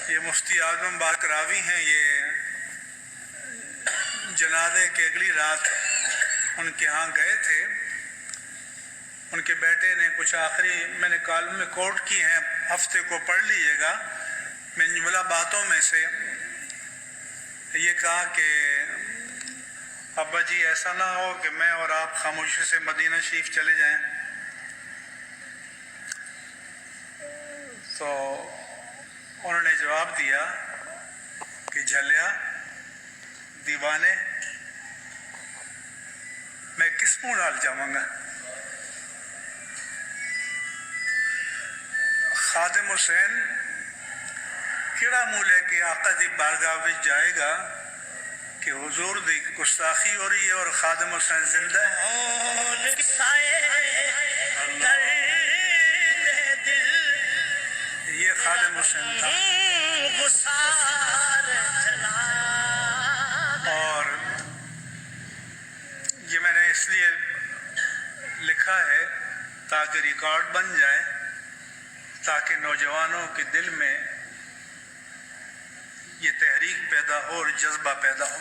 یہ مفتی اعظم باقراوی ہیں، یہ جنازے کے اگلی رات ان کے ہاں گئے تھے. ان کے بیٹے نے کچھ آخری میں نے کالم میں کوٹ کی ہیں، ہفتے کو پڑھ لیجیے گا. میں جملہ باتوں میں سے یہ کہا کہ ابا جی ایسا نہ ہو کہ میں اور آپ خاموشی سے مدینہ شریف چلے جائیں. تو انہوں نے جواب دیا کہ جھلیا دیوانے میں کس منہ نال جاواں گا. خادم حسین کیڑا منہ لے کے آقا دی بارگاہ وچ جائے گا کہ حضور دی گستاخی ہو رہی ہے اور خادم حسین زندہ ہے. یہ خادم حسین تھا. اور یہ میں نے اس لیے لکھا ہے تاکہ ریکارڈ بن جائے، تاکہ نوجوانوں کے دل میں یہ تحریک پیدا ہو اور جذبہ پیدا ہو.